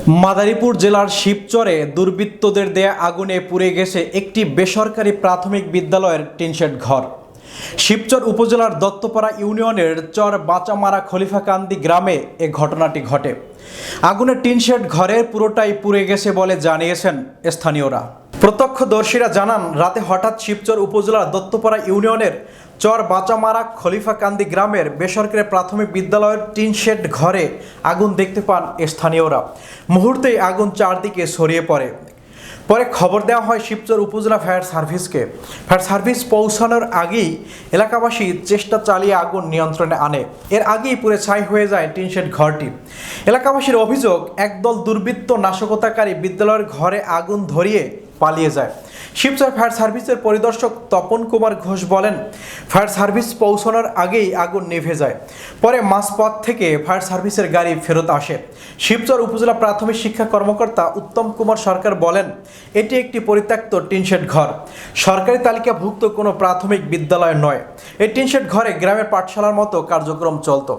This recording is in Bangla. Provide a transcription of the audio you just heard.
মাদারীপুর জেলার শিবচরে দুর্বৃত্তদের দেয়া আগুনে পুড়ে গেছে একটি বেসরকারি প্রাথমিক বিদ্যালয়ের টিনশেড ঘর। শিবচর উপজেলার দত্তপাড়া ইউনিয়নের চর বাঁচামারা খলিফাকান্দি গ্রামে এ ঘটনাটি ঘটে। আগুনের টিনশেড ঘরের পুরোটাই পুড়ে গেছে বলে জানিয়েছেন স্থানীয়রা। প্রত্যক্ষদর্শীরা জানান, রাতে হঠাৎ শিবচর উপজেলার দত্তপাড়া ইউনিয়নের চর বাঁচামারা খলিফাকান্দি গ্রামের বেসরকারি প্রাথমিক বিদ্যালয়ের টিনশেড ঘরে আগুন দেখতে পান স্থানীয়রা। মুহূর্তেই আগুন চারদিকে ছড়িয়ে পড়ে। পরে খবর দেওয়া হয় শিবচর উপজেলা ফায়ার সার্ভিসকে। ফায়ার সার্ভিস পৌঁছানোর আগেই এলাকাবাসী চেষ্টা চালিয়ে আগুন নিয়ন্ত্রণে আনে। এর আগেই পুড়ে ছাই হয়ে যায় টিনশেড ঘরটি। এলাকাবাসীর অভিযোগ, একদল দুর্বৃত্ত নাশকতাকারী বিদ্যালয়ের ঘরে আগুন ধরিয়ে পালিয়ে যায়। শিবচর ফায়ার সার্ভিসের পরিদর্শক তপন কুমার ঘোষ বলেন, ফায়ার সার্ভিস পৌঁছানোর আগেই আগুন নিভে যায়। পরে মাঝপথ থেকে ফায়ার সার্ভিসের গাড়ি ফেরত আসে। শিবচর উপজেলা প্রাথমিক শিক্ষা কর্মকর্তা উত্তম কুমার সরকার বলেন, এটি একটি পরিত্যক্ত টিনশেড ঘর, সরকারি তালিকাভুক্ত কোনো প্রাথমিক বিদ্যালয় নয়। এই টিনশেড ঘরে গ্রামের পাঠশালার মতো কার্যক্রম চলত।